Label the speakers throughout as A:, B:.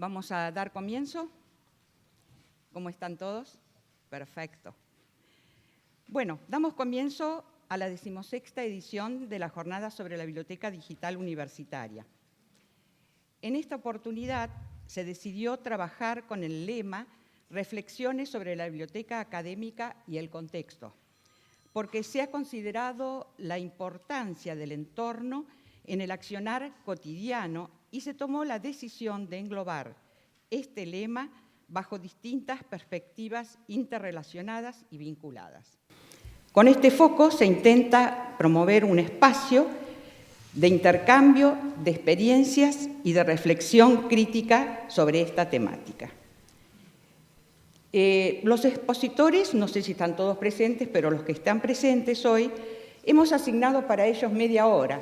A: Vamos a dar comienzo. ¿Cómo están todos? Perfecto. Bueno, damos comienzo a la 16ª edición de la Jornada sobre la Biblioteca Digital Universitaria. En esta oportunidad se decidió trabajar con el lema Reflexiones sobre la biblioteca académica y el contexto, porque se ha considerado la importancia del entorno en el accionar cotidiano y se tomó la decisión de englobar este lema bajo distintas perspectivas interrelacionadas y vinculadas. Con este foco se intenta promover un espacio de intercambio de experiencias y de reflexión crítica sobre esta temática. Los expositores, no sé si están todos presentes, pero los que están presentes hoy, hemos asignado para ellos media hora,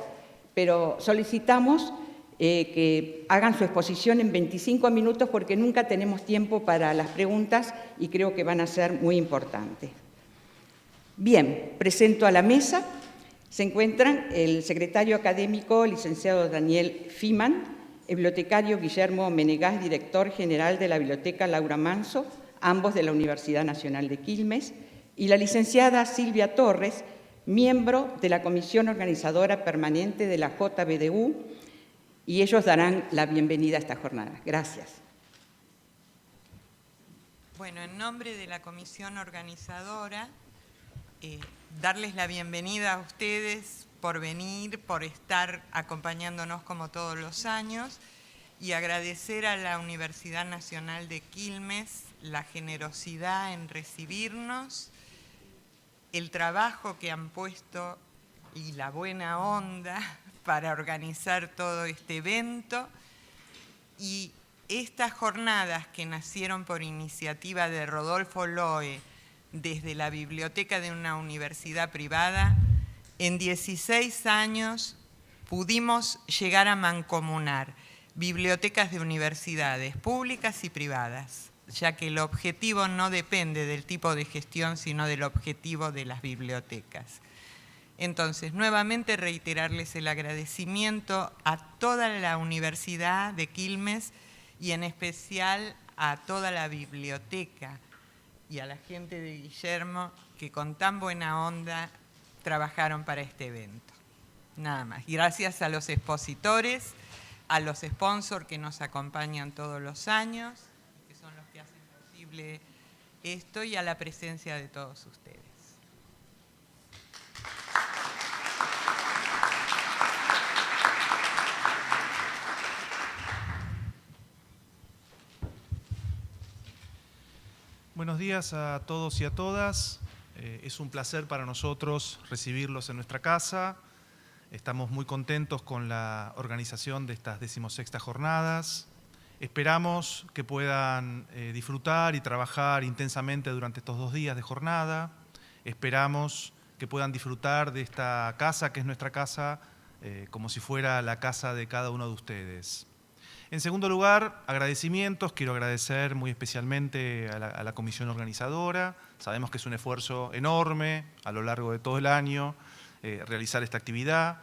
A: pero solicitamos que hagan su exposición en 25 minutos porque nunca tenemos tiempo para las preguntas y creo que van a ser muy importantes. Bien, presento a la mesa. Se encuentran el secretario académico, licenciado Daniel Fiman, el bibliotecario Guillermo Menegas, director general de la Biblioteca Laura Manso, ambos de la Universidad Nacional de Quilmes, y la licenciada Silvia Torres, miembro de la Comisión Organizadora Permanente de la JBDU, y ellos darán la bienvenida a esta jornada. Gracias.
B: Bueno, en nombre de la Comisión Organizadora, darles la bienvenida a ustedes por venir, por estar acompañándonos como todos los años, y agradecer a la Universidad Nacional de Quilmes la generosidad en recibirnos, el trabajo que han puesto y la buena onda para organizar todo este evento, y estas jornadas que nacieron por iniciativa de Rodolfo Loe desde la biblioteca de una universidad privada. En 16 años pudimos llegar a mancomunar bibliotecas de universidades públicas y privadas, ya que el objetivo no depende del tipo de gestión, sino del objetivo de las bibliotecas. Entonces, nuevamente reiterarles el agradecimiento a toda la Universidad de Quilmes y en especial a toda la biblioteca y a la gente de Guillermo que con tan buena onda trabajaron para este evento. Nada más. Gracias a los expositores, a los sponsors que nos acompañan todos los años, que son los que hacen posible esto, y a la presencia de todos ustedes.
C: Buenos días a todos y a todas. Es un placer para nosotros recibirlos en nuestra casa. Estamos muy contentos con la organización de estas 16ª jornadas. Esperamos que puedan disfrutar y trabajar intensamente durante estos 2 días de jornada. Esperamos que puedan disfrutar de esta casa, que es nuestra casa, como si fuera la casa de cada uno de ustedes. En segundo lugar, agradecimientos. Quiero agradecer muy especialmente a la comisión organizadora. Sabemos que es un esfuerzo enorme a lo largo de todo el año realizar esta actividad,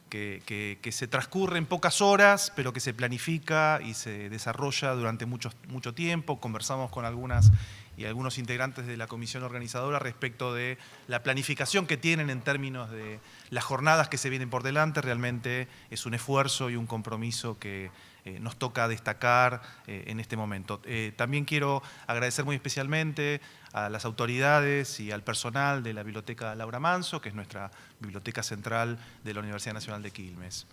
C: que se transcurre en pocas horas, pero que se planifica y se desarrolla durante mucho tiempo. Conversamos con algunos integrantes de la comisión organizadora respecto de la planificación que tienen en términos de las jornadas que se vienen por delante. Realmente es un esfuerzo y un compromiso que nos toca destacar en este momento. También quiero agradecer muy especialmente a las autoridades y al personal de la Biblioteca Laura Manso, que es nuestra biblioteca central de la Universidad Nacional de Quilmes.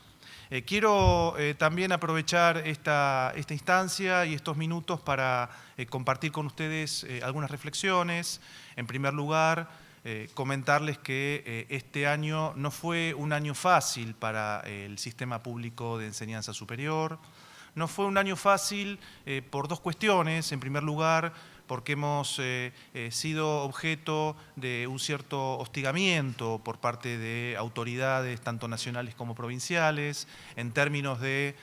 C: Quiero también aprovechar esta instancia y estos minutos para compartir con ustedes algunas reflexiones. En primer lugar, comentarles que este año no fue un año fácil para el sistema público de enseñanza superior. No fue un año fácil por 2 cuestiones. En primer lugar, porque hemos sido objeto de un cierto hostigamiento por parte de autoridades tanto nacionales como provinciales en términos de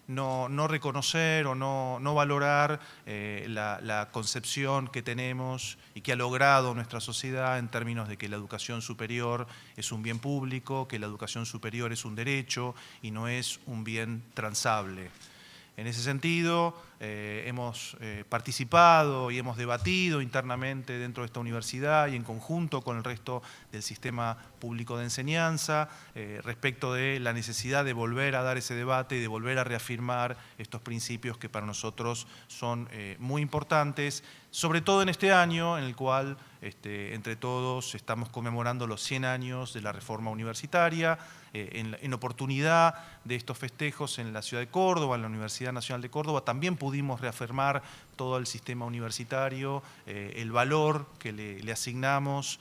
C: no reconocer o no valorar la concepción que tenemos y que ha logrado nuestra sociedad en términos de que la educación superior es un bien público, que la educación superior es un derecho y no es un bien transable. En ese sentido, hemos participado y hemos debatido internamente dentro de esta universidad y en conjunto con el resto del sistema público de enseñanza respecto de la necesidad de volver a dar ese debate y de volver a reafirmar estos principios que para nosotros son muy importantes, sobre todo en este año en el cual entre todos estamos conmemorando los 100 años de la reforma universitaria, en oportunidad de estos festejos en la ciudad de Córdoba, en la Universidad Nacional de Córdoba, también pudimos reafirmar todo el sistema universitario, el valor que le asignamos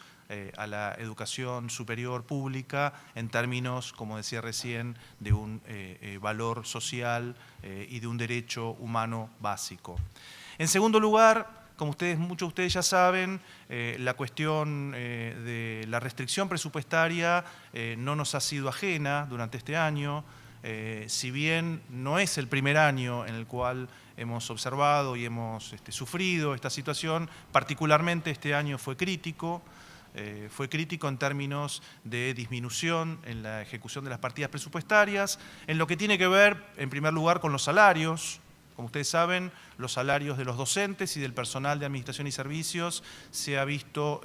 C: a la educación superior pública en términos, como decía recién, de un valor social y de un derecho humano básico. En segundo lugar, como muchos de ustedes ya saben, la cuestión de la restricción presupuestaria no nos ha sido ajena durante este año. Si bien no es el primer año en el cual hemos observado y hemos sufrido esta situación, particularmente este año fue crítico. Fue crítico en términos de disminución en la ejecución de las partidas presupuestarias, en lo que tiene que ver, en primer lugar, con los salarios. Como ustedes saben, los salarios de los docentes y del personal de administración y servicios se ha visto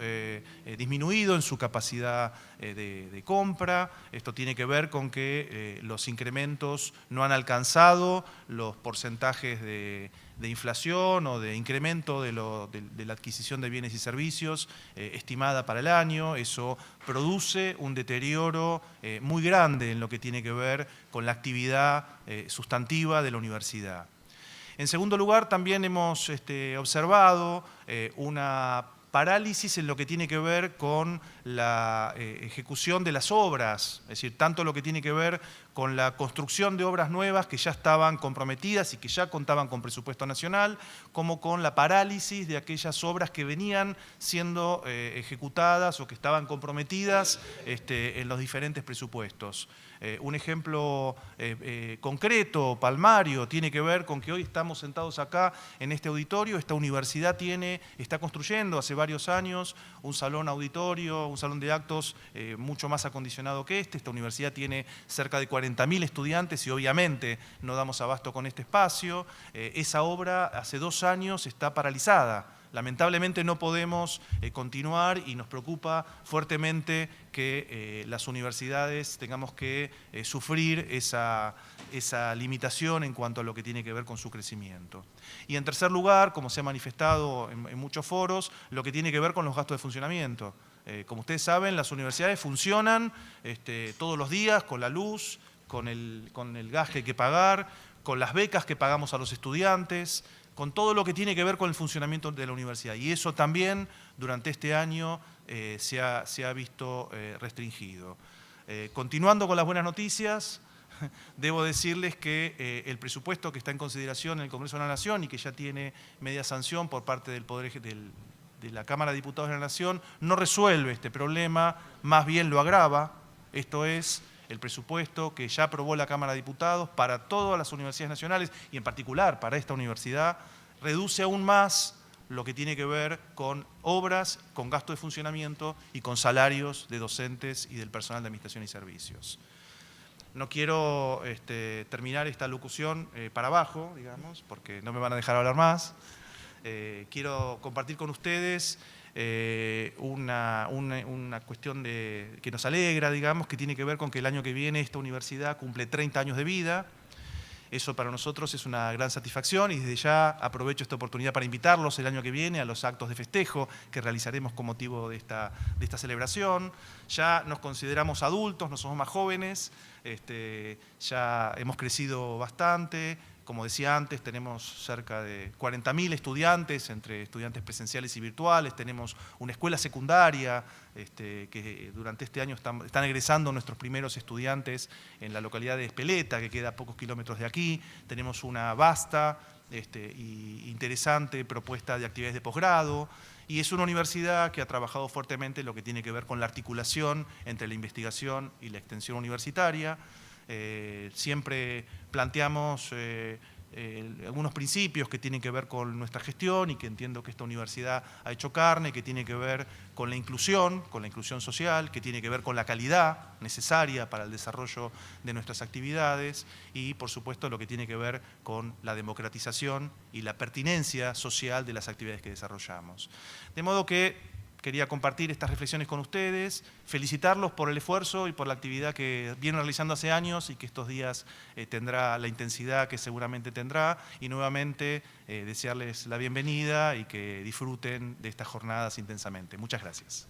C: disminuido en su capacidad de compra. Esto tiene que ver con que los incrementos no han alcanzado los porcentajes de inflación o de incremento de la adquisición de bienes y servicios estimada para el año. Eso produce un deterioro muy grande en lo que tiene que ver con la actividad sustantiva de la universidad. En segundo lugar, también hemos observado una parálisis en lo que tiene que ver con la ejecución de las obras, es decir, tanto lo que tiene que ver con la construcción de obras nuevas que ya estaban comprometidas y que ya contaban con presupuesto nacional, como con la parálisis de aquellas obras que venían siendo ejecutadas o que estaban comprometidas en los diferentes presupuestos. Un ejemplo concreto, palmario, tiene que ver con que hoy estamos sentados acá en este auditorio. Esta universidad está construyendo hace varios años un salón auditorio, un salón de actos mucho más acondicionado que este. Esta universidad tiene cerca de 40.000 estudiantes y obviamente no damos abasto con este espacio. Esa obra hace 2 años está paralizada. Lamentablemente no podemos continuar y nos preocupa fuertemente que las universidades tengamos que sufrir esa limitación en cuanto a lo que tiene que ver con su crecimiento. Y en tercer lugar, como se ha manifestado en muchos foros, lo que tiene que ver con los gastos de funcionamiento. Como ustedes saben, las universidades funcionan todos los días con la luz, con el gas que hay que pagar, con las becas que pagamos a los estudiantes, con todo lo que tiene que ver con el funcionamiento de la universidad. Y eso también durante este año se ha visto restringido. Continuando con las buenas noticias, debo decirles que el presupuesto que está en consideración en el Congreso de la Nación y que ya tiene media sanción por parte de la Cámara de Diputados de la Nación no resuelve este problema, más bien lo agrava. Esto es el presupuesto que ya aprobó la Cámara de Diputados para todas las universidades nacionales y en particular para esta universidad, reduce aún más lo que tiene que ver con obras, con gasto de funcionamiento y con salarios de docentes y del personal de administración y servicios. No quiero terminar esta locución para abajo, digamos, porque no me van a dejar hablar más. Quiero compartir con ustedes una cuestión que nos alegra, digamos, que tiene que ver con que el año que viene esta universidad cumple 30 años de vida. Eso para nosotros es una gran satisfacción y desde ya aprovecho esta oportunidad para invitarlos el año que viene a los actos de festejo que realizaremos con motivo de esta celebración. Ya nos consideramos adultos, no somos más jóvenes, ya hemos crecido bastante. Como decía antes, tenemos cerca de 40.000 estudiantes, entre estudiantes presenciales y virtuales. Tenemos una escuela secundaria que durante este año están egresando nuestros primeros estudiantes en la localidad de Espeleta, que queda a pocos kilómetros de aquí. Tenemos una vasta y interesante propuesta de actividades de posgrado. Y es una universidad que ha trabajado fuertemente en lo que tiene que ver con la articulación entre la investigación y la extensión universitaria. Siempre planteamos algunos principios que tienen que ver con nuestra gestión y que entiendo que esta universidad ha hecho carne, que tiene que ver con la inclusión social, que tiene que ver con la calidad necesaria para el desarrollo de nuestras actividades y, por supuesto, lo que tiene que ver con la democratización y la pertinencia social de las actividades que desarrollamos. De modo que quería compartir estas reflexiones con ustedes, felicitarlos por el esfuerzo y por la actividad que vienen realizando hace años y que estos días tendrá la intensidad que seguramente tendrá, y nuevamente desearles la bienvenida y que disfruten de estas jornadas intensamente. Muchas gracias.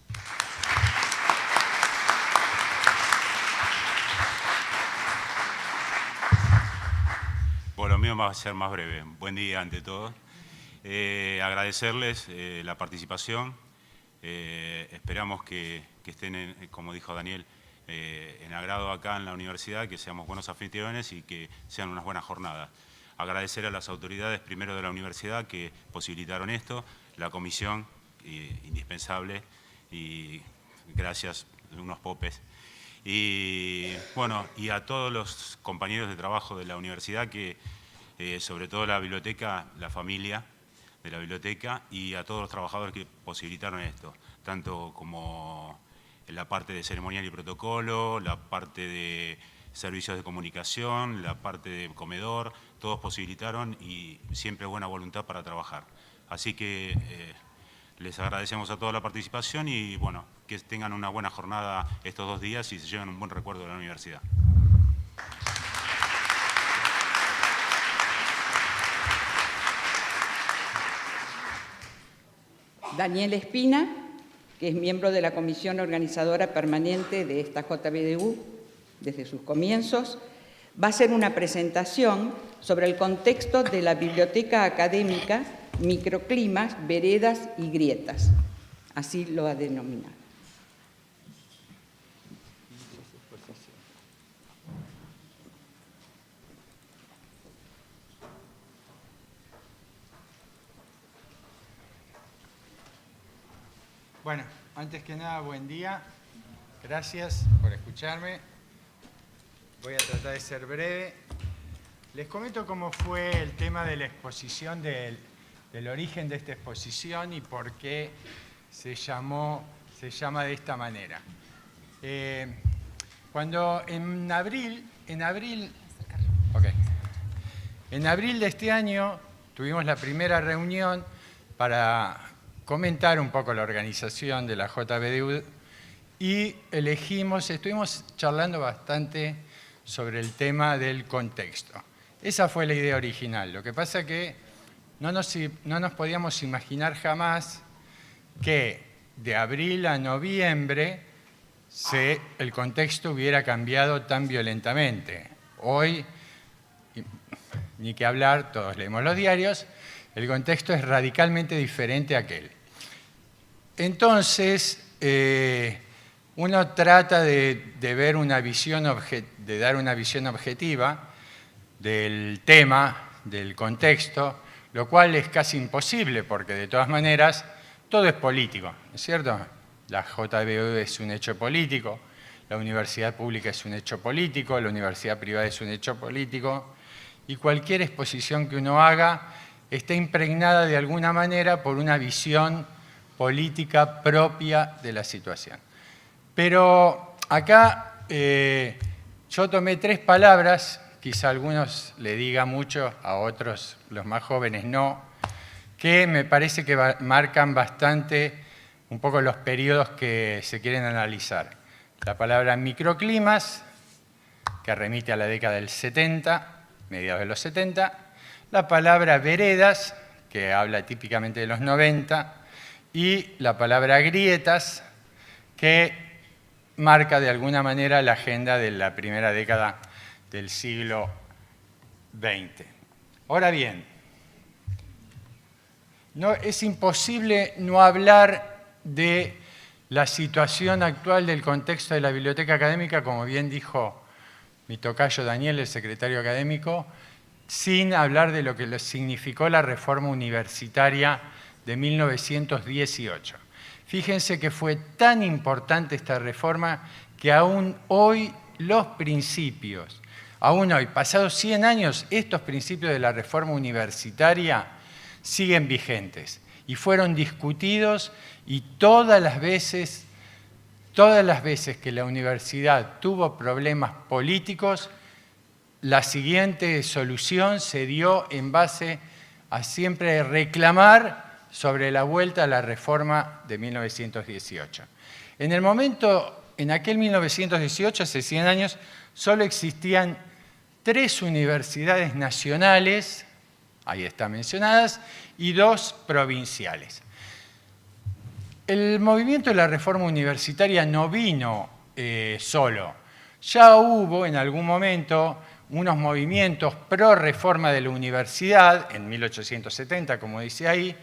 D: Bueno, lo mío va a ser más breve. Buen día ante todo. Agradecerles la participación. Esperamos que estén, como dijo Daniel, en agrado acá en la universidad, que seamos buenos anfitriones y que sean unas buenas jornadas. Agradecer a las autoridades primero de la universidad que posibilitaron esto, la comisión, indispensable, y gracias, unos popes. Y bueno, y a todos los compañeros de trabajo de la universidad, que sobre todo la biblioteca, la familia de la biblioteca, y a todos los trabajadores que posibilitaron esto, tanto como en la parte de ceremonial y protocolo, la parte de servicios de comunicación, la parte de comedor, todos posibilitaron y siempre buena voluntad para trabajar. Así que les agradecemos a toda la participación y bueno, que tengan una buena jornada estos 2 días y se lleven un buen recuerdo de la universidad.
A: Daniel Espina, que es miembro de la Comisión Organizadora Permanente de esta JBDU desde sus comienzos, va a hacer una presentación sobre el contexto de la biblioteca académica, microclimas, veredas y grietas. Así lo ha denominado.
E: Bueno, antes que nada, buen día. Gracias por escucharme. Voy a tratar de ser breve. Les comento cómo fue el tema de la exposición, del origen de esta exposición y por qué se llama de esta manera. Cuando en abril de este año tuvimos la primera reunión para comentar un poco la organización de la JBDU y estuvimos charlando bastante sobre el tema del contexto. Esa fue la idea original. Lo que pasa es que no nos podíamos imaginar jamás que de abril a noviembre el contexto hubiera cambiado tan violentamente. Hoy, ni que hablar, todos leemos los diarios, el contexto es radicalmente diferente a aquel. Entonces, uno trata de dar una visión objetiva del tema, del contexto, lo cual es casi imposible porque de todas maneras todo es político, ¿no es cierto? La JBDU es un hecho político, la universidad pública es un hecho político, la universidad privada es un hecho político y cualquier exposición que uno haga está impregnada de alguna manera por una visión política propia de la situación. Pero acá yo tomé 3 palabras, quizá a algunos le diga mucho, a otros, los más jóvenes, no, que me parece que marcan bastante un poco los periodos que se quieren analizar. La palabra microclimas, que remite a la década del 70, mediados de los 70, la palabra veredas, que habla típicamente de los 90, y la palabra grietas, que marca de alguna manera la agenda de la primera década del siglo XX. Ahora bien, es imposible no hablar de la situación actual del contexto de la biblioteca académica, como bien dijo mi tocayo Daniel, el secretario académico, sin hablar de lo que significó la reforma universitaria de 1918. Fíjense que fue tan importante esta reforma que aún hoy los principios, aún hoy, pasados 100 años, estos principios de la reforma universitaria siguen vigentes y fueron discutidos, y todas las veces que la universidad tuvo problemas políticos, la siguiente solución se dio en base a siempre reclamar sobre la vuelta a la reforma de 1918. En aquel 1918, hace 100 años, solo existían 3 universidades nacionales, ahí están mencionadas, y 2 provinciales. El movimiento de la reforma universitaria no vino solo. Ya hubo en algún momento unos movimientos pro reforma de la universidad, en 1870, como dice ahí.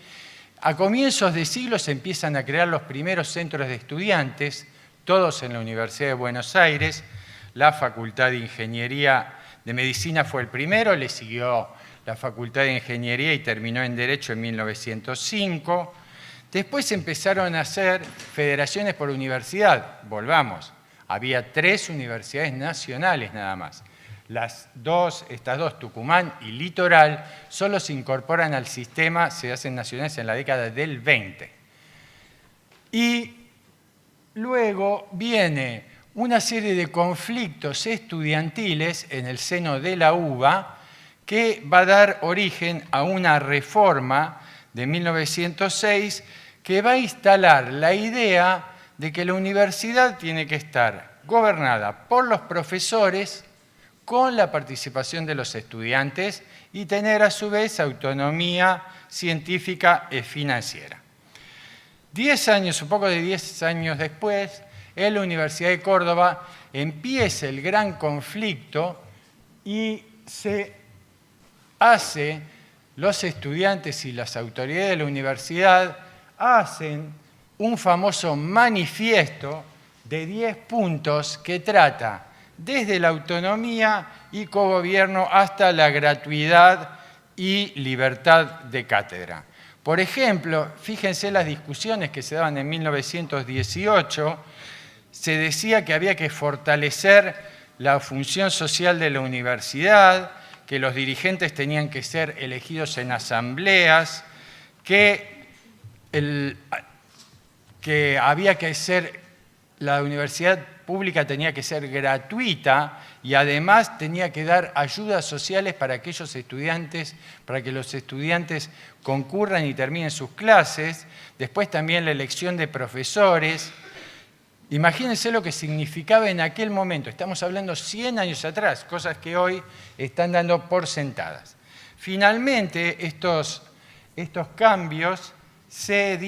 E: A comienzos de siglo se empiezan a crear los primeros centros de estudiantes, todos en la Universidad de Buenos Aires. La Facultad de Ingeniería de Medicina fue el primero, le siguió la Facultad de Ingeniería y terminó en Derecho en 1905. Después empezaron a hacer federaciones por universidad. Volvamos, había 3 universidades nacionales nada más. Estas dos, Tucumán y Litoral, solo se incorporan al sistema, se hacen nacionales en la década del 20. Y luego viene una serie de conflictos estudiantiles en el seno de la UBA que va a dar origen a una reforma de 1906 que va a instalar la idea de que la universidad tiene que estar gobernada por los profesores con la participación de los estudiantes y tener a su vez autonomía científica y financiera. 10 años, un poco de 10 años después, en la Universidad de Córdoba empieza el gran conflicto y los estudiantes y las autoridades de la universidad hacen un famoso manifiesto de 10 puntos que trata desde la autonomía y cogobierno hasta la gratuidad y libertad de cátedra. Por ejemplo, fíjense las discusiones que se daban en 1918, se decía que había que fortalecer la función social de la universidad, que los dirigentes tenían que ser elegidos en asambleas, que la universidad pública tenía que ser gratuita y además tenía que dar ayudas sociales para aquellos estudiantes, para que los estudiantes concurran y terminen sus clases. Después también la elección de profesores. Imagínense lo que significaba en aquel momento. Estamos hablando 100 años atrás, cosas que hoy están dando por sentadas. Finalmente, estos cambios se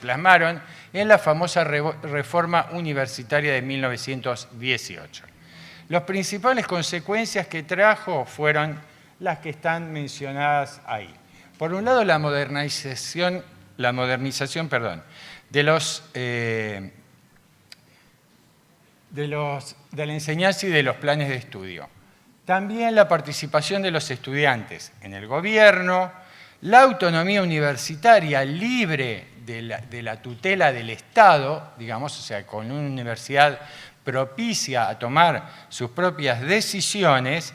E: plasmaron en la famosa reforma universitaria de 1918. Las principales consecuencias que trajo fueron las que están mencionadas ahí. Por un lado, la modernización de la enseñanza y de los planes de estudio. También la participación de los estudiantes en el gobierno, la autonomía universitaria libre de la tutela del Estado, digamos, o sea, con una universidad propicia a tomar sus propias decisiones,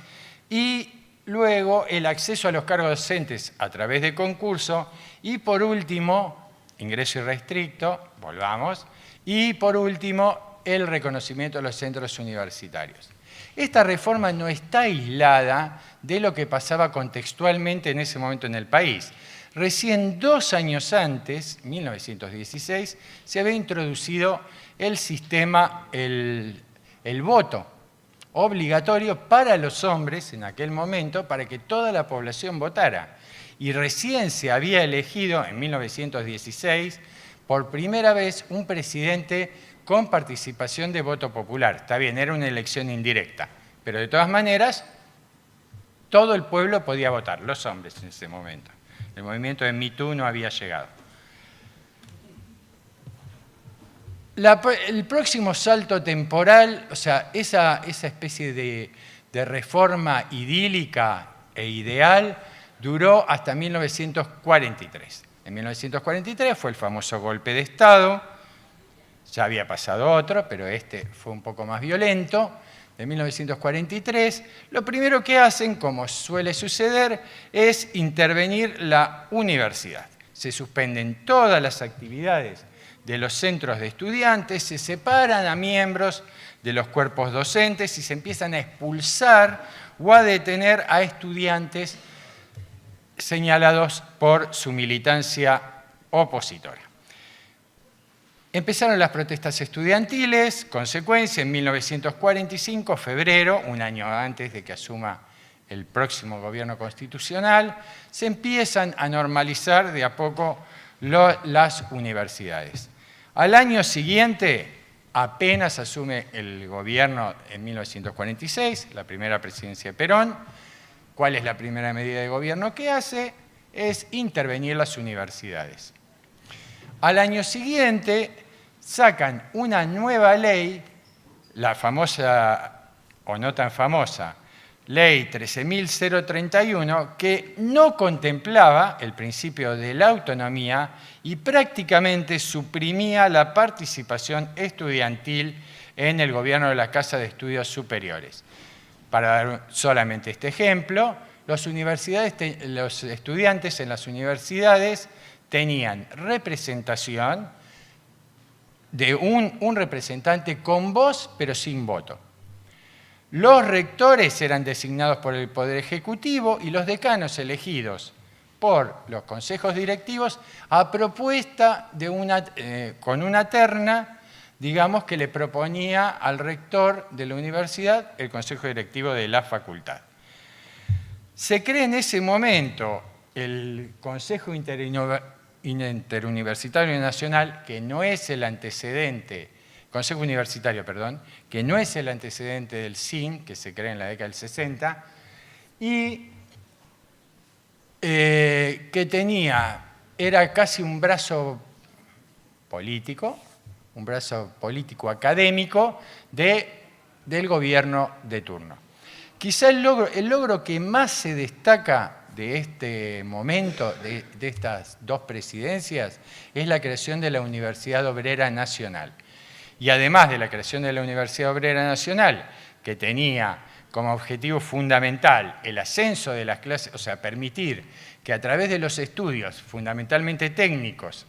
E: y luego el acceso a los cargos docentes a través de concurso, y por último, ingreso irrestricto, volvamos, y por último, el reconocimiento de los centros universitarios. Esta reforma no está aislada de lo que pasaba contextualmente en ese momento en el país. Recién 2 años antes, 1916, se había introducido el sistema, el voto obligatorio para los hombres en aquel momento, para que toda la población votara. Y recién se había elegido, en 1916, por primera vez un presidente con participación de voto popular. Está bien, era una elección indirecta, pero de todas maneras, todo el pueblo podía votar, los hombres en ese momento. El movimiento de Me Too no había llegado. El próximo salto temporal, o sea, esa especie de reforma idílica e ideal, duró hasta 1943. En 1943 fue el famoso golpe de Estado. ya había pasado otro, pero este fue un poco más violento, de 1943, lo primero que hacen, como suele suceder, es intervenir la universidad. Se suspenden todas las actividades de los centros de estudiantes, se separan a miembros de los cuerpos docentes y se empiezan a expulsar o a detener a estudiantes señalados por su militancia opositora. Empezaron las protestas estudiantiles, consecuencia, en 1945, febrero, un año antes de que asuma el próximo gobierno constitucional, se empiezan a normalizar de a poco las universidades. Al año siguiente, apenas asume el gobierno en 1946, la primera presidencia de Perón. ¿Cuál es la primera medida de gobierno que hace? Es intervenir las universidades. Al año siguiente sacan una nueva ley, la famosa o no tan famosa Ley 13.031, que no contemplaba el principio de la autonomía y prácticamente suprimía la participación estudiantil en el gobierno de la Casa de Estudios Superiores. Para dar solamente este ejemplo, los estudiantes en las universidades tenían representación de un representante con voz, pero sin voto. Los rectores eran designados por el Poder Ejecutivo y los decanos elegidos por los consejos directivos a propuesta de con una terna, digamos, que le proponía al rector de la universidad el consejo directivo de la facultad. Se crea en ese momento el Consejo Interuniversitario Nacional, que no es el antecedente, Consejo Universitario, perdón, que no es el antecedente del CIN, que se crea en la década del 60, y que era casi un brazo político académico del gobierno de turno. Quizá el logro que más se destaca de este momento, de estas dos presidencias, es la creación de la Universidad Obrera Nacional. Y además de la creación de la Universidad Obrera Nacional, que tenía como objetivo fundamental el ascenso de las clases, o sea, permitir que a través de los estudios fundamentalmente técnicos,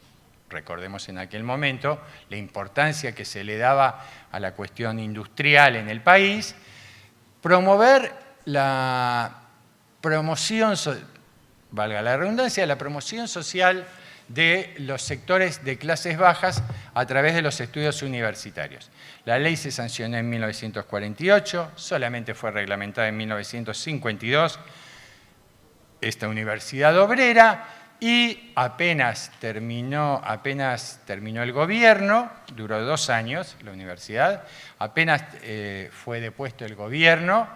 E: recordemos en aquel momento la importancia que se le daba a la cuestión industrial en el país, promover la promoción, valga la redundancia, la promoción social de los sectores de clases bajas a través de los estudios universitarios. La ley se sancionó en 1948, solamente fue reglamentada en 1952, esta universidad obrera, y apenas terminó el gobierno, duró 2 años la universidad, apenas fue depuesto el gobierno,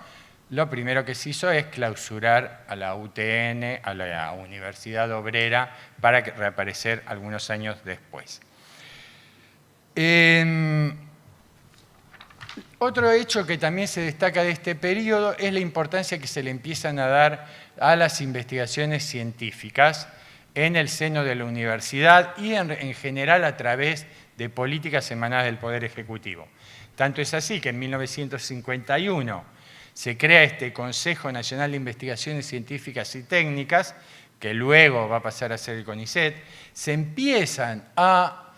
E: lo primero que se hizo es clausurar a la UTN, a la Universidad Obrera, para reaparecer algunos años después. Otro hecho que también se destaca de este periodo es la importancia que se le empiezan a dar a las investigaciones científicas en el seno de la universidad y en general a través de políticas emanadas del Poder Ejecutivo. Tanto es así que en 1951 se crea este Consejo Nacional de Investigaciones Científicas y Técnicas, que luego va a pasar a ser el CONICET. Se empiezan a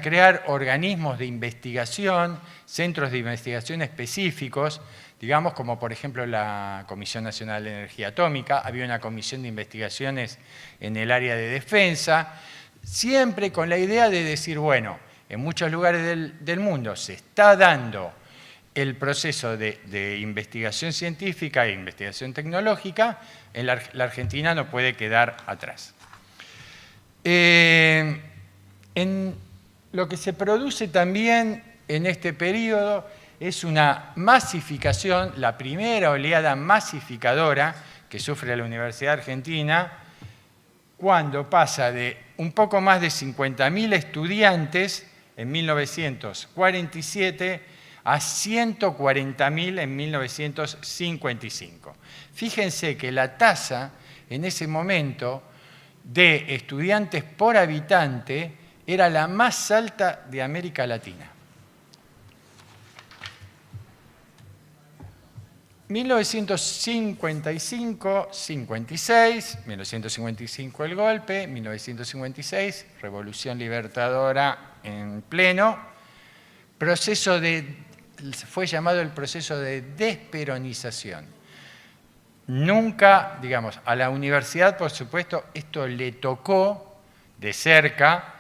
E: crear organismos de investigación, centros de investigación específicos, digamos como por ejemplo la Comisión Nacional de Energía Atómica, había una comisión de investigaciones en el área de defensa, siempre con la idea de decir, bueno, en muchos lugares del mundo se está dando el proceso de investigación científica e investigación tecnológica, la Argentina no puede quedar atrás. Lo que se produce también en este periodo es una masificación, la primera oleada masificadora que sufre la Universidad Argentina, cuando pasa de un poco más de 50.000 estudiantes en 1947 a 140.000 en 1955. Fíjense que la tasa en ese momento de estudiantes por habitante era la más alta de América Latina. 1955-56, 1955 el golpe, 1956, Revolución Libertadora en pleno, fue llamado el proceso de desperonización. Nunca, digamos, a la universidad, por supuesto, esto le tocó de cerca,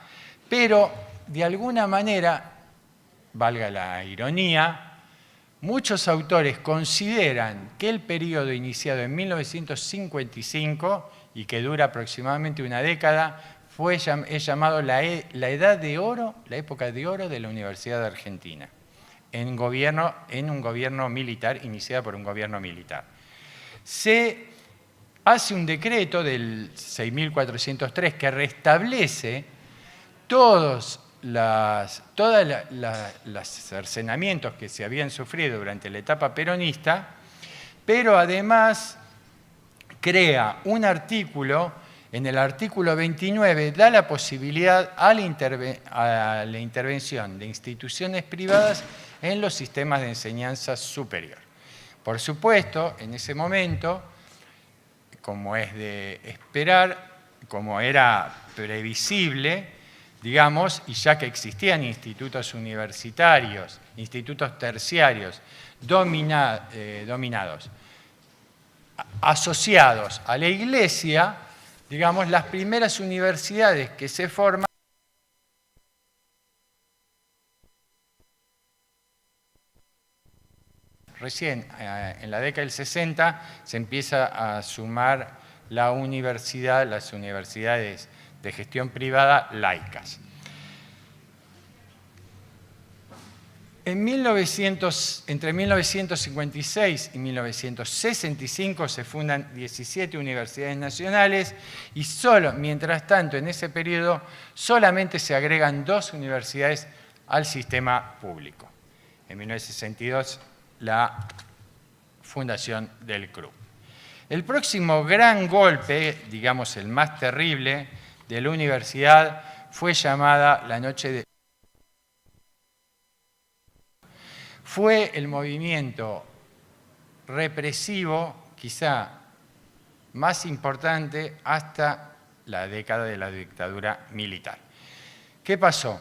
E: pero de alguna manera, valga la ironía, muchos autores consideran que el periodo iniciado en 1955 y que dura aproximadamente una década es llamado la edad de oro, la época de oro de la Universidad de Argentina, en un gobierno militar, iniciada por un gobierno militar. Se hace un decreto del 6.403 que restablece todos los cercenamientos que se habían sufrido durante la etapa peronista, pero además crea un artículo, en el artículo 29 da la posibilidad a la intervención de instituciones privadas en los sistemas de enseñanza superior. Por supuesto, en ese momento, como es de esperar, como era previsible, digamos, y ya que existían institutos universitarios, institutos terciarios dominados, asociados a la Iglesia, digamos, las primeras universidades que se forman recién, en la década del 60, se empieza a sumar las universidades de gestión privada laicas. Entre 1956 y 1965 se fundan 17 universidades nacionales y mientras tanto, en ese periodo, solamente se agregan 2 universidades al sistema público. En 1962, la fundación del CRUB. El próximo gran golpe, digamos el más terrible, de la universidad fue llamada la Noche de... Fue el movimiento represivo, quizá más importante hasta la década de la dictadura militar. ¿Qué pasó?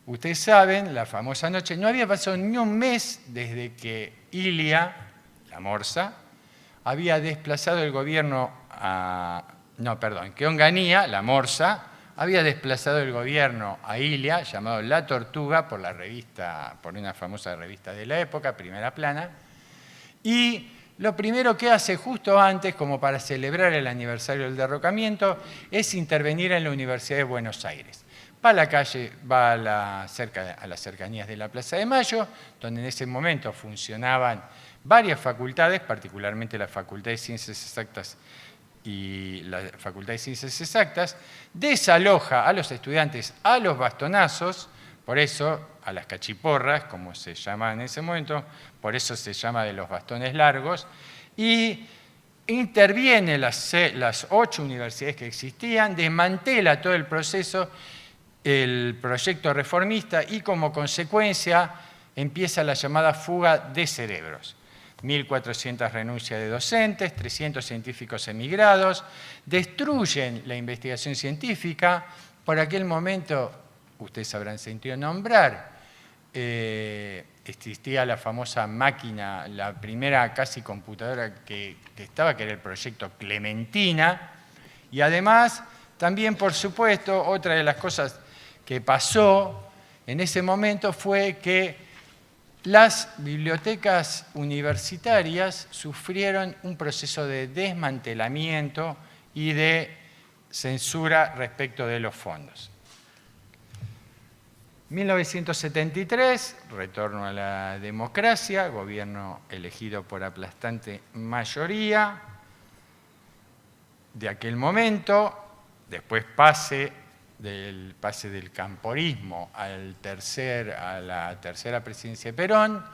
E: Ustedes saben, la famosa noche, no había pasado ni un mes desde que Ilia, la Morsa, había desplazado el gobierno que Onganía, la Morsa, había desplazado el gobierno a Ilia, llamado La Tortuga, por una famosa revista de la época, Primera Plana, y lo primero que hace justo antes, como para celebrar el aniversario del derrocamiento, es intervenir en la Universidad de Buenos Aires. Va a la calle, va a las cercanías de la Plaza de Mayo, donde en ese momento funcionaban varias facultades, particularmente la Facultad de Ciencias Exactas y la Facultad de Ciencias Exactas, desaloja a los estudiantes a los bastonazos, por eso a las cachiporras, como se llama en ese momento, por eso se llama de los bastones largos, y interviene las 8 universidades que existían, desmantela todo el proceso, el proyecto reformista, y como consecuencia empieza la llamada fuga de cerebros. 1.400 renuncias de docentes, 300 científicos emigrados, destruyen la investigación científica. Por aquel momento, ustedes habrán sentido nombrar, existía la famosa máquina, la primera casi computadora que estaba, que era el proyecto Clementina, y además, también por supuesto, otra de las cosas que pasó en ese momento fue que las bibliotecas universitarias sufrieron un proceso de desmantelamiento y de censura respecto de los fondos. 1973, retorno a la democracia, gobierno elegido por aplastante mayoría de aquel momento, después pase del camporismo a la tercera presidencia de Perón,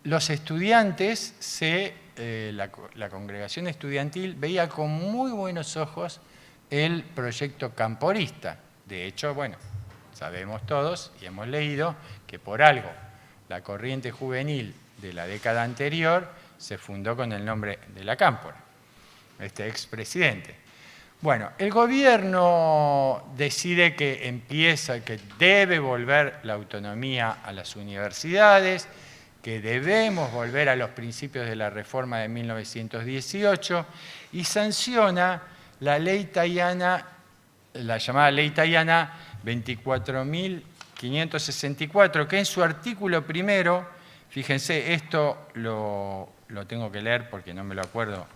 E: los estudiantes, la congregación estudiantil veía con muy buenos ojos el proyecto camporista De hecho, bueno, sabemos todos y hemos leído que por algo la corriente juvenil de la década anterior se fundó con el nombre de la Cámpora, este expresidente. Bueno, el gobierno decide que debe volver la autonomía a las universidades, que debemos volver a los principios de la reforma de 1918 y sanciona la ley Tayana, la llamada ley Tayana 24.564, que en su artículo primero, fíjense, esto lo tengo que leer porque no me lo acuerdo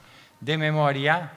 E: de memoria,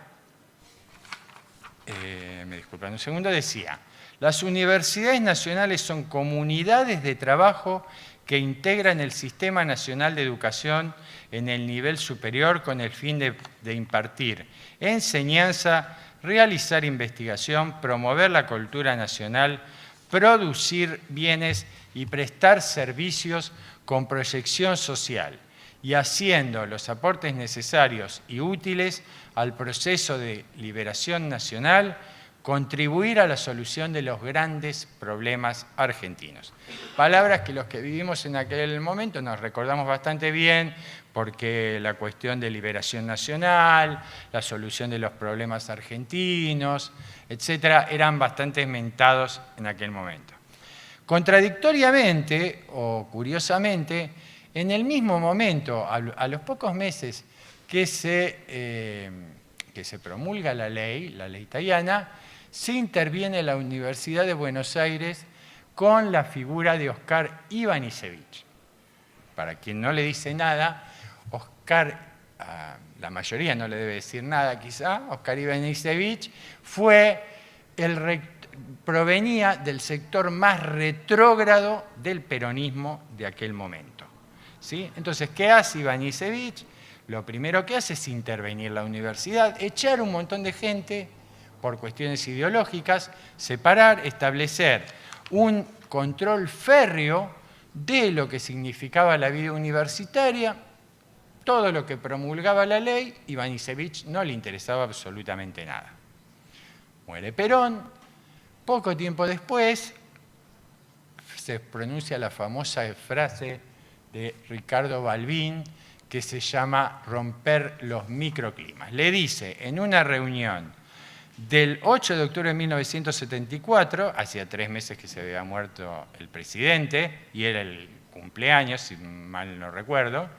E: me disculpan un segundo, decía: las universidades nacionales son comunidades de trabajo que integran el Sistema Nacional de Educación en el nivel superior con el fin de impartir enseñanza, realizar investigación, promover la cultura nacional, producir bienes y prestar servicios con proyección social, y haciendo los aportes necesarios y útiles al proceso de liberación nacional, contribuir a la solución de los grandes problemas argentinos. Palabras que los que vivimos en aquel momento nos recordamos bastante bien, porque la cuestión de liberación nacional, la solución de los problemas argentinos, etcétera, eran bastante mentados en aquel momento. Contradictoriamente, o curiosamente, en el mismo momento, a los pocos meses que se promulga la ley Tayana, se interviene la Universidad de Buenos Aires con la figura de Oscar Ivanišević. Para quien no le dice nada, Oscar, la mayoría no le debe decir nada quizá, Oscar Ivanišević provenía del sector más retrógrado del peronismo de aquel momento, ¿sí? Entonces, ¿qué hace Ivanišević? Lo primero que hace es intervenir la universidad, echar un montón de gente por cuestiones ideológicas, separar, establecer un control férreo de lo que significaba la vida universitaria. Todo lo que promulgaba la ley, Ivanišević no le interesaba absolutamente nada. Muere Perón. Poco tiempo después se pronuncia la famosa frase de Ricardo Balbín, que se llama romper los microclimas. Le dice en una reunión del 8 de octubre de 1974, hacía 3 meses que se había muerto el presidente, y era el cumpleaños, si mal no recuerdo,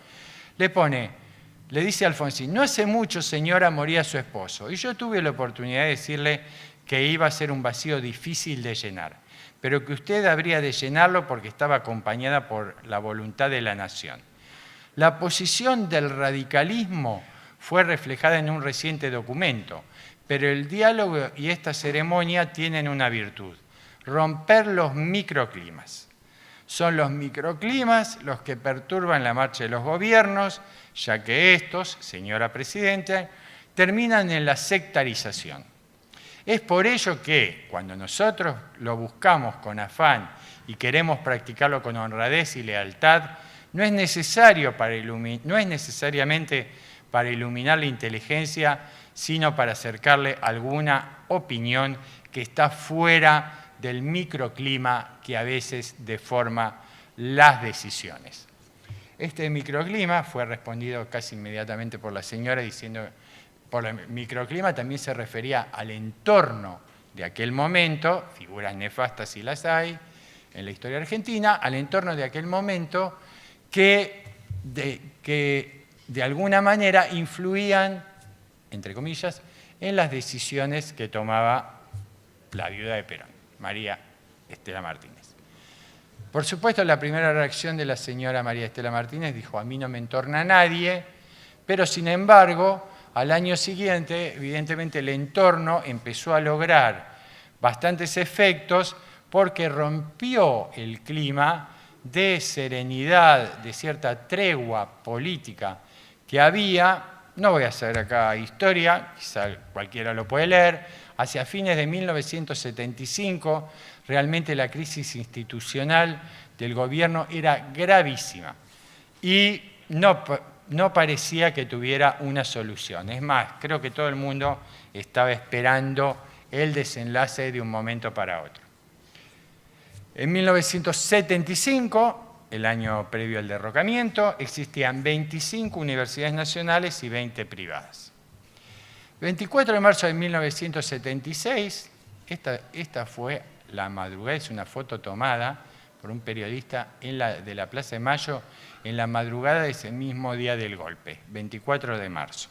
E: le dice a Alfonsín: no hace mucho, señora, moría su esposo, y yo tuve la oportunidad de decirle que iba a ser un vacío difícil de llenar, pero que usted habría de llenarlo porque estaba acompañada por la voluntad de la nación. La posición del radicalismo fue reflejada en un reciente documento, pero el diálogo y esta ceremonia tienen una virtud: romper los microclimas. Son los microclimas los que perturban la marcha de los gobiernos, ya que estos, señora Presidenta, terminan en la sectarización. Es por ello que, cuando nosotros lo buscamos con afán y queremos practicarlo con honradez y lealtad, no es necesariamente para iluminar la inteligencia, sino para acercarle alguna opinión que está fuera del microclima que a veces deforma las decisiones. Este microclima fue respondido casi inmediatamente por la señora diciendo: por el microclima también se refería al entorno de aquel momento, figuras nefastas y las hay en la historia argentina, al entorno de aquel momento que de alguna manera influían, entre comillas, en las decisiones que tomaba la viuda de Perón, María Estela Martínez. Por supuesto, la primera reacción de la señora María Estela Martínez dijo: a mí no me entorna nadie, pero sin embargo, al año siguiente, evidentemente, el entorno empezó a lograr bastantes efectos porque rompió el clima de serenidad, de cierta tregua política que había. No voy a hacer acá historia, quizá cualquiera lo puede leer. Hacia fines de 1975, realmente la crisis institucional del gobierno era gravísima y no parecía que tuviera una solución. Es más, creo que todo el mundo estaba esperando el desenlace de un momento para otro. En 1975, el año previo al derrocamiento, existían 25 universidades nacionales y 20 privadas. 24 de marzo de 1976, esta fue la madrugada, es una foto tomada por un periodista de la Plaza de Mayo en la madrugada de ese mismo día del golpe, 24 de marzo.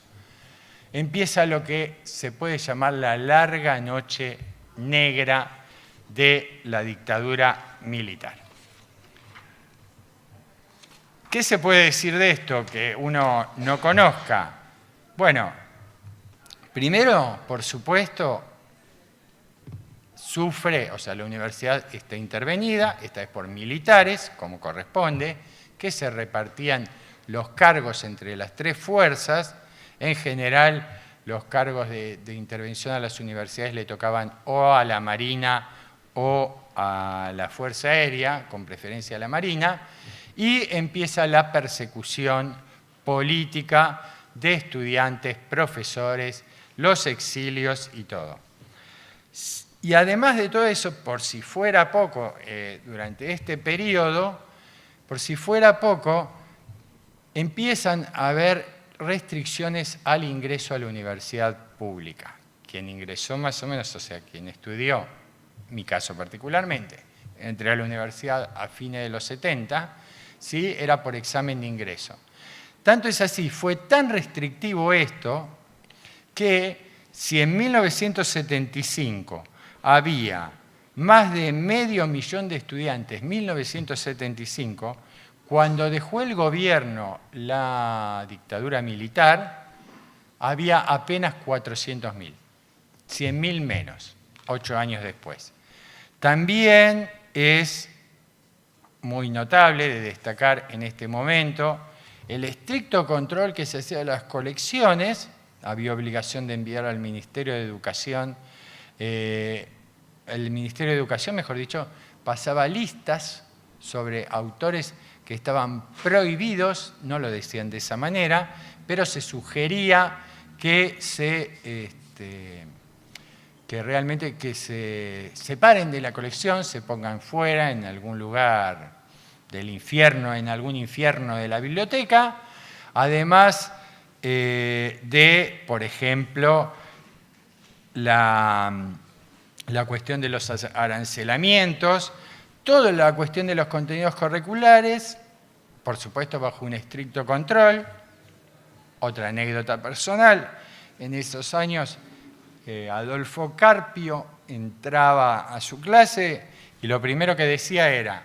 E: Empieza lo que se puede llamar la larga noche negra de la dictadura militar. ¿Qué se puede decir de esto que uno no conozca? Bueno, primero, por supuesto, sufre, o sea, la universidad está intervenida, esta vez por militares, como corresponde, que se repartían los cargos entre las tres fuerzas. En general, los cargos de intervención a las universidades le tocaban o a la Marina o a la Fuerza Aérea, con preferencia a la Marina, y empieza la persecución política de estudiantes, profesores, los exilios y todo. Y además de todo eso, por si fuera poco, durante este periodo, por si fuera poco, empiezan a haber restricciones al ingreso a la universidad pública. Quien ingresó más o menos, o sea, quien estudió, mi caso particularmente, entré a la universidad a fines de los 70, ¿sí? Era por examen de ingreso. Tanto es así, fue tan restrictivo esto, que si en 1975 había más de 500.000 de estudiantes, 1975, cuando dejó el gobierno la dictadura militar, había apenas 400.000, 100.000 menos, 8 años después. También es muy notable de destacar en este momento el estricto control que se hacía de las colecciones. Había obligación de enviar al Ministerio de Educación, el Ministerio de Educación, mejor dicho, pasaba listas sobre autores que estaban prohibidos, no lo decían de esa manera, pero se sugería que realmente se separen de la colección, se pongan fuera en algún lugar del infierno, en algún infierno de la biblioteca, además de, por ejemplo, la cuestión de los arancelamientos, toda la cuestión de los contenidos curriculares, por supuesto bajo un estricto control. Otra anécdota personal, en esos años Adolfo Carpio entraba a su clase y lo primero que decía era: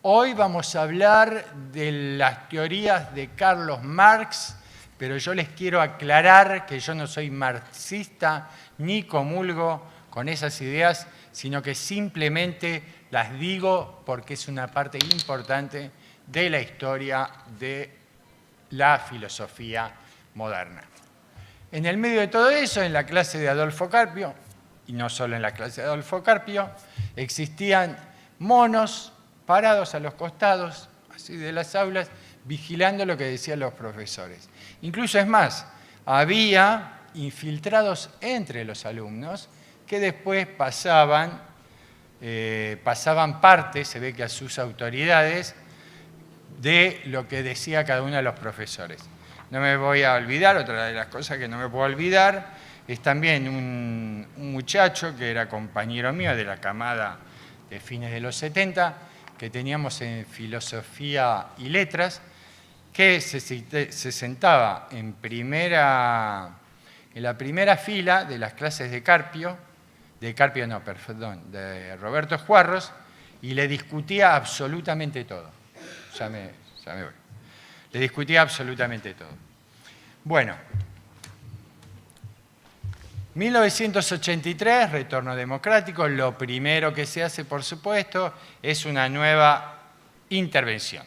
E: hoy vamos a hablar de las teorías de Carlos Marx, pero yo les quiero aclarar que yo no soy marxista ni comulgo con esas ideas, sino que simplemente las digo porque es una parte importante de la historia de la filosofía moderna. En el medio de todo eso, en la clase de Adolfo Carpio, y no solo en la clase de Adolfo Carpio, existían monos parados a los costados, así de las aulas, vigilando lo que decían los profesores. Incluso es más, había infiltrados entre los alumnos que después pasaban parte, se ve que a sus autoridades, de lo que decía cada uno de los profesores. No me voy a olvidar, otra de las cosas que no me puedo olvidar, es también un muchacho que era compañero mío de la camada de fines de los 70, que teníamos en filosofía y letras, que se sentaba en la primera fila de las clases de Roberto Juarros, y le discutía absolutamente todo. Ya me voy. Le discutía absolutamente todo. Bueno, 1983, retorno democrático. Lo primero que se hace, por supuesto, es una nueva intervención.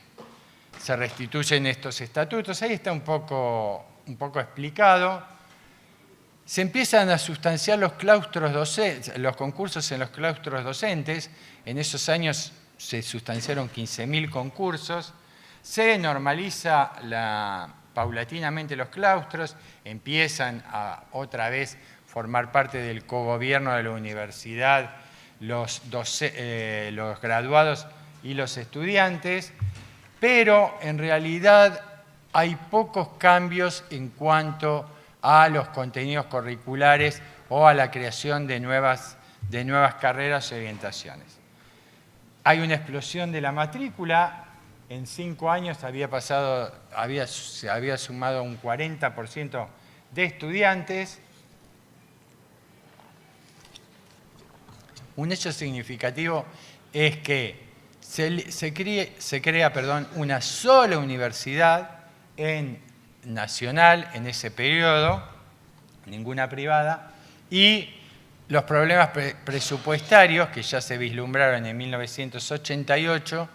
E: Se restituyen estos estatutos. Ahí está un poco explicado. Se empiezan a sustanciar los claustros docentes, los concursos en los claustros docentes. En esos años se sustanciaron 15.000 concursos. Se normaliza paulatinamente los claustros, empiezan a otra vez formar parte del cogobierno de la universidad los graduados y los estudiantes, pero en realidad hay pocos cambios en cuanto a los contenidos curriculares o a la creación de nuevas carreras y orientaciones. Hay una explosión de la matrícula. En 5 años se había sumado un 40% de estudiantes. Un hecho significativo es que se crea una sola universidad nacional en ese periodo, ninguna privada, y los problemas presupuestarios que ya se vislumbraron en 1988,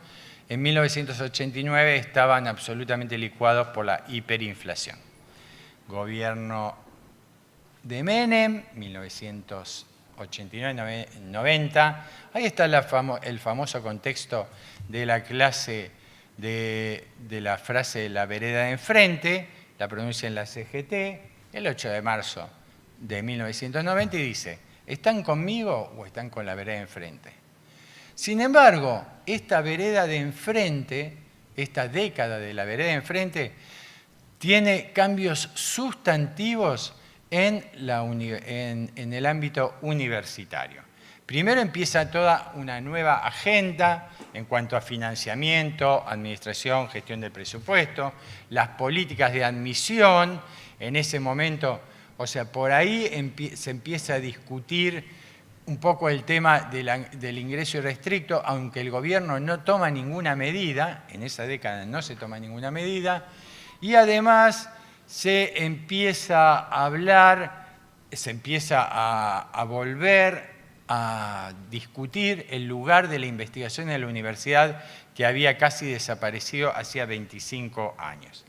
E: en 1989 estaban absolutamente licuados por la hiperinflación. Gobierno de Menem, 1989-90, ahí está el famoso contexto de la clase de la frase de la vereda de enfrente, la pronuncia en la CGT, el 8 de marzo de 1990 y dice: ¿están conmigo o están con la vereda de enfrente? Sin embargo, esta vereda de enfrente, esta década de la vereda de enfrente, tiene cambios sustantivos en el ámbito universitario. Primero empieza toda una nueva agenda en cuanto a financiamiento, administración, gestión del presupuesto, las políticas de admisión. En ese momento, o sea, por ahí se empieza a discutir un poco el tema del ingreso irrestricto, aunque el gobierno no toma ninguna medida, en esa década no se toma ninguna medida, y además se empieza a hablar, se empieza a volver a discutir el lugar de la investigación en la universidad, que había casi desaparecido hacía 25 años.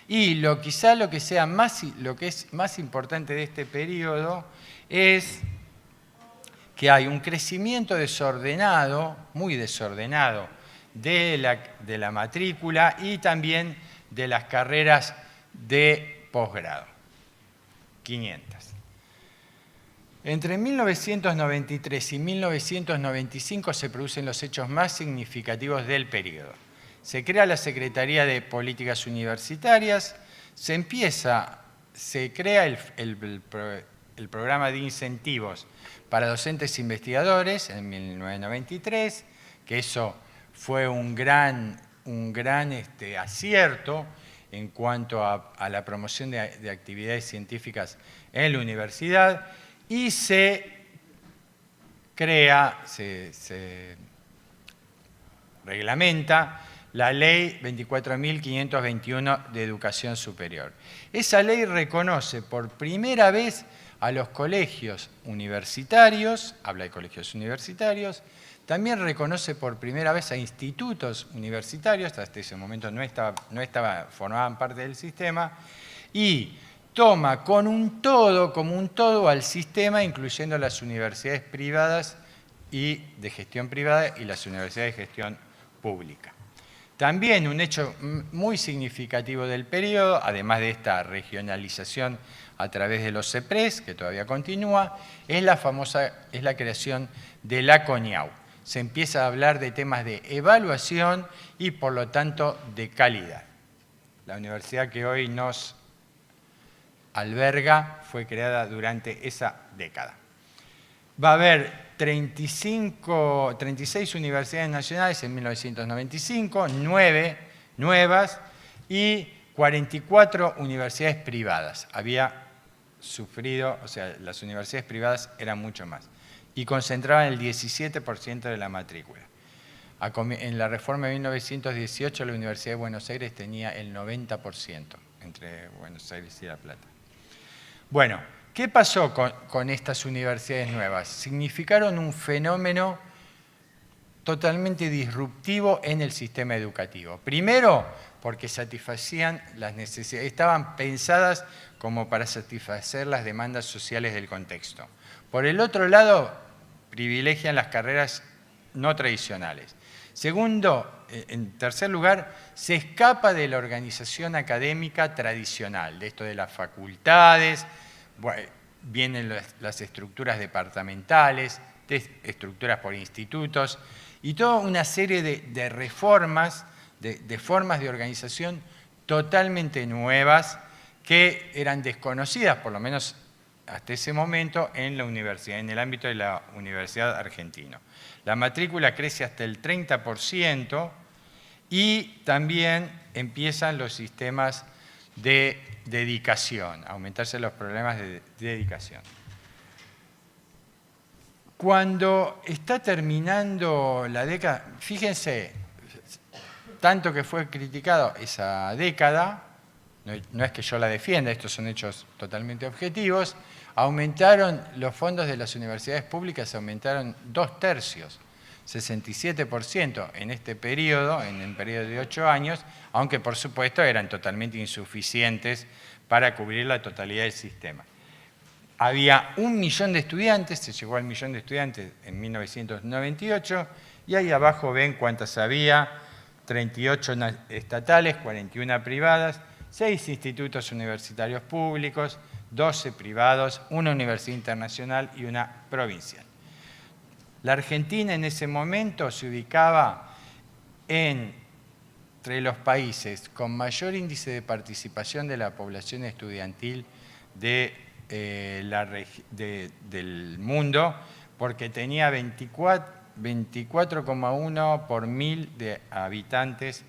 E: Y quizá lo que es más importante de este periodo es que hay un crecimiento desordenado, muy desordenado, de la matrícula y también de las carreras de posgrado. 500. Entre 1993 y 1995 se producen los hechos más significativos del periodo. Se crea la Secretaría de Políticas Universitarias, se crea el programa de incentivos para docentes e investigadores en 1993, que eso fue un gran acierto en cuanto a la promoción de actividades científicas en la universidad, y se reglamenta la Ley 24.521 de Educación Superior. Esa ley reconoce por primera vez a los colegios universitarios, habla de colegios universitarios, también reconoce por primera vez a institutos universitarios, hasta ese momento formaban parte del sistema, y toma como un todo al sistema, incluyendo las universidades privadas y de gestión privada y las universidades de gestión pública. También un hecho muy significativo del periodo, además de esta regionalización a través de los CEPRES, que todavía continúa, es la creación de la CONIAU. Se empieza a hablar de temas de evaluación y, por lo tanto, de calidad. La universidad que hoy nos alberga fue creada durante esa década. Va a haber 36 universidades nacionales en 1995, 9 nuevas y 44 universidades privadas. Las universidades privadas eran mucho más y concentraban el 17% de la matrícula. En la reforma de 1918, la Universidad de Buenos Aires tenía el 90% entre Buenos Aires y La Plata. Bueno, ¿qué pasó con estas universidades nuevas? Significaron un fenómeno totalmente disruptivo en el sistema educativo. Primero, porque satisfacían las necesidades, estaban pensadas como para satisfacer las demandas sociales del contexto. Por el otro lado, privilegian las carreras no tradicionales. Segundo, en tercer lugar, se escapa de la organización académica tradicional, de esto de las facultades, vienen las estructuras departamentales, estructuras por institutos y toda una serie de reformas, de formas de organización totalmente nuevas que eran desconocidas, por lo menos hasta ese momento, en la universidad, en el ámbito de la Universidad Argentina. La matrícula crece hasta el 30% y también empiezan los sistemas de dedicación, a aumentarse los problemas de dedicación. Cuando está terminando la década, fíjense, tanto que fue criticado esa década, no es que yo la defienda, estos son hechos totalmente objetivos, aumentaron los fondos de las universidades públicas, aumentaron 2/3, 67% en este periodo, en el periodo de 8 años, aunque por supuesto eran totalmente insuficientes para cubrir la totalidad del sistema. Había 1 millón de estudiantes, se llegó al 1 millón de estudiantes en 1998, y ahí abajo ven cuántas había: 38 estatales, 41 privadas, 6 institutos universitarios públicos, 12 privados, 1 universidad internacional y 1 provincial. La Argentina en ese momento se ubicaba entre los países con mayor índice de participación de la población estudiantil del mundo, porque tenía 24,1 por 1000 de habitantes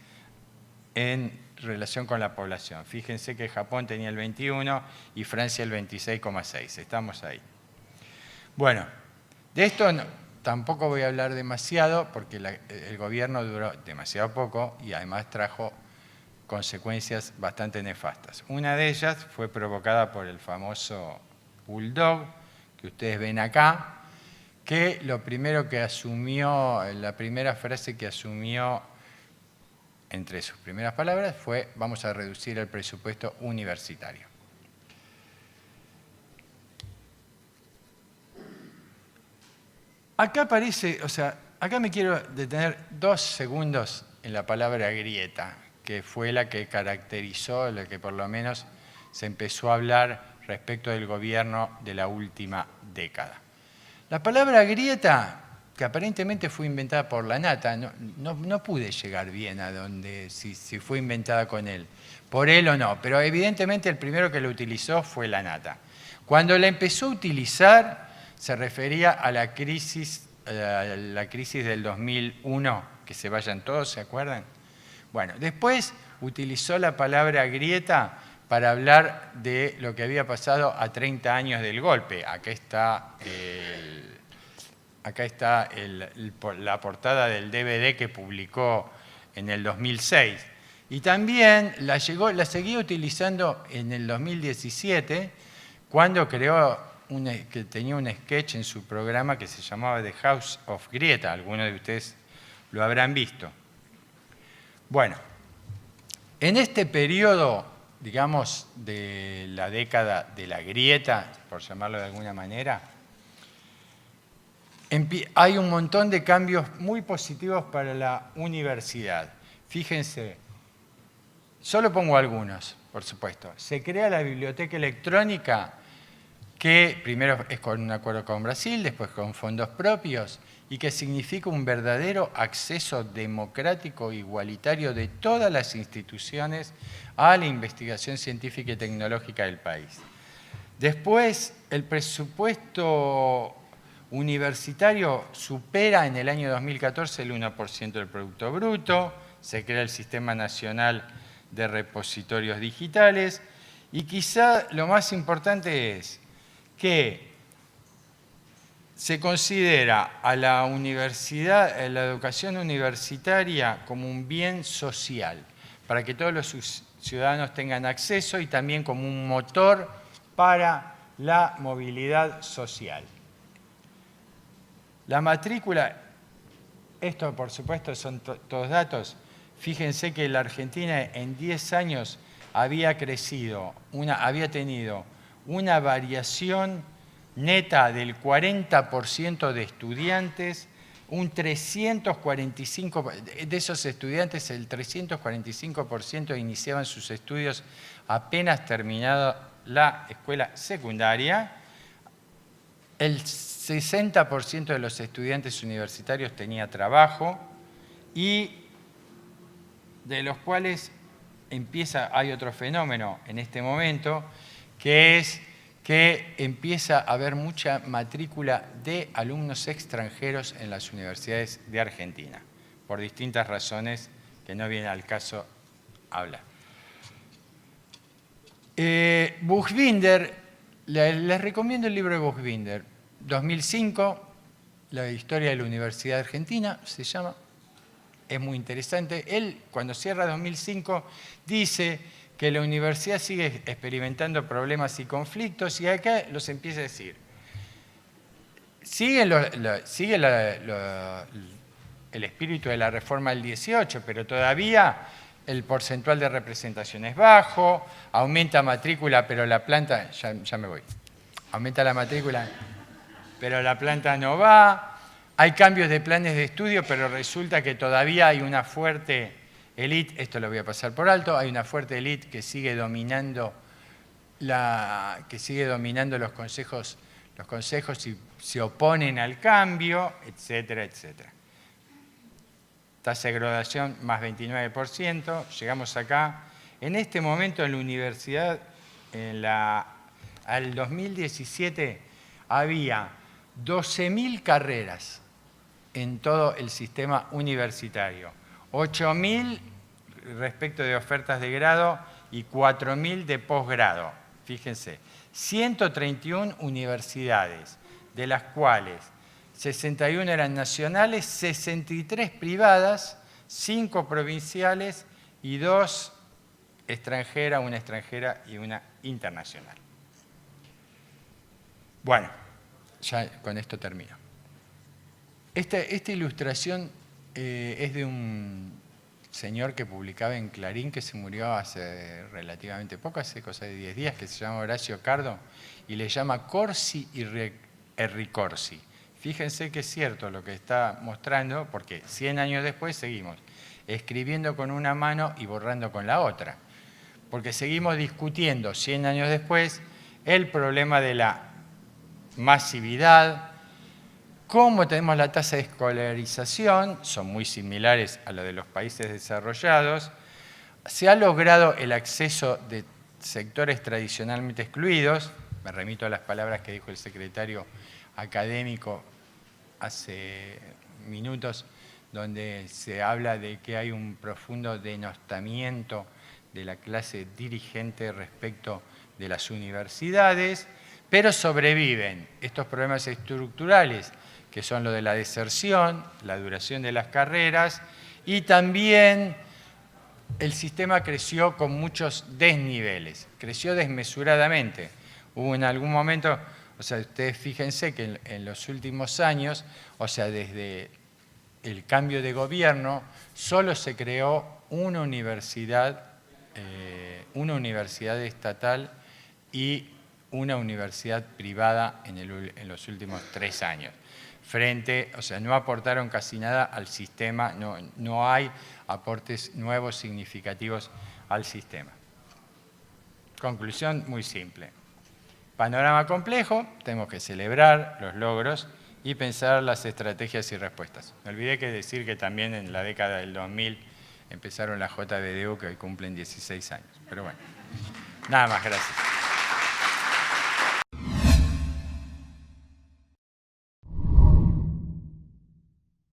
E: en relación con la población. Fíjense que Japón tenía el 21 y Francia el 26,6. Estamos ahí. Bueno, de esto tampoco voy a hablar demasiado porque el gobierno duró demasiado poco y además trajo consecuencias bastante nefastas. Una de ellas fue provocada por el famoso Bulldog que ustedes ven acá, que lo primero que asumió, la primera frase que asumió entre sus primeras palabras fue: vamos a reducir el presupuesto universitario. Acá aparece, acá me quiero detener 2 segundos en la palabra grieta, que fue la que caracterizó, la que por lo menos se empezó a hablar respecto del gobierno de la última década. La palabra grieta, que aparentemente fue inventada por Lanata, no pude llegar bien a donde, si fue inventada por él o no, pero evidentemente el primero que lo utilizó fue Lanata. Cuando la empezó a utilizar, se refería a la crisis del 2001, que se vayan todos, ¿se acuerdan? Bueno, después utilizó la palabra grieta para hablar de lo que había pasado a 30 años del golpe. Acá está la portada del DVD que publicó en el 2006. Y también la seguía utilizando en el 2017, cuando que tenía un sketch en su programa que se llamaba The House of Grieta. Algunos de ustedes lo habrán visto. Bueno, en este periodo, digamos, de la década de la grieta, por llamarlo de alguna manera, hay un montón de cambios muy positivos para la universidad. Fíjense, solo pongo algunos, por supuesto. Se crea la biblioteca electrónica, que primero es con un acuerdo con Brasil, después con fondos propios, y que significa un verdadero acceso democrático e igualitario de todas las instituciones a la investigación científica y tecnológica del país. Después, el presupuesto universitario supera en el año 2014 el 1% del Producto Bruto, se crea el Sistema Nacional de Repositorios Digitales, y quizá lo más importante es que se considera a la universidad, a la educación universitaria, como un bien social, para que todos los ciudadanos tengan acceso, y también como un motor para la movilidad social. La matrícula, esto por supuesto son todos datos. Fíjense que la Argentina en 10 años había tenido una variación neta del 40% de estudiantes, un 345%, de esos estudiantes el 345% iniciaban sus estudios apenas terminada la escuela secundaria, el 60% de los estudiantes universitarios tenía trabajo y de los cuales hay otro fenómeno en este momento, que es que empieza a haber mucha matrícula de alumnos extranjeros en las universidades de Argentina, por distintas razones que no viene al caso hablar. Buchbinder, les recomiendo el libro de Buchbinder, 2005, La historia de la Universidad Argentina, se llama. Es muy interesante. Él, cuando cierra 2005, dice que la universidad sigue experimentando problemas y conflictos, y acá los empieza a decir. Sigue el espíritu de la reforma del 18, pero todavía el porcentual de representación es bajo, aumenta matrícula, pero la planta, ya me voy, aumenta la matrícula, pero la planta no va. Hay cambios de planes de estudio, pero resulta que todavía hay una fuerte élite, esto lo voy a pasar por alto, hay una fuerte élite que sigue dominando los consejos y se oponen al cambio, etcétera, etcétera. Tasa de graduación más 29%, llegamos acá. En este momento en la universidad, al 2017, había 12.000 carreras en todo el sistema universitario, 8.000 respecto de ofertas de grado y 4.000 de posgrado. Fíjense, 131 universidades, de las cuales 61 eran nacionales, 63 privadas, 5 provinciales y 2 extranjeras, una extranjera y una internacional. Bueno, ya con esto termino. Esta ilustración es de un señor que publicaba en Clarín, que se murió hace relativamente poco, hace cosa de 10 días, que se llama Horacio Cardo, y le llama Corsi y Ricorsi. Fíjense que es cierto lo que está mostrando, porque 100 años después seguimos escribiendo con una mano y borrando con la otra, porque seguimos discutiendo 100 años después el problema de la masividad, cómo tenemos la tasa de escolarización, son muy similares a la de los países desarrollados, se ha logrado el acceso de sectores tradicionalmente excluidos, me remito a las palabras que dijo el secretario académico hace minutos, donde se habla de que hay un profundo denostamiento de la clase dirigente respecto de las universidades, pero sobreviven estos problemas estructurales, que son lo de la deserción, la duración de las carreras, y también el sistema creció con muchos desniveles, creció desmesuradamente. Hubo en algún momento, o sea, ustedes fíjense que en los últimos años, o sea, desde el cambio de gobierno, solo se creó una universidad estatal y una universidad privada en los últimos 3 años. O sea, no aportaron casi nada al sistema, no hay aportes nuevos significativos al sistema. Conclusión muy simple. Panorama complejo, tenemos que celebrar los logros y pensar las estrategias y respuestas. Me olvidé decir que también en la década del 2000 empezaron la JBDU, que hoy cumplen 16 años. Pero bueno, nada más, gracias.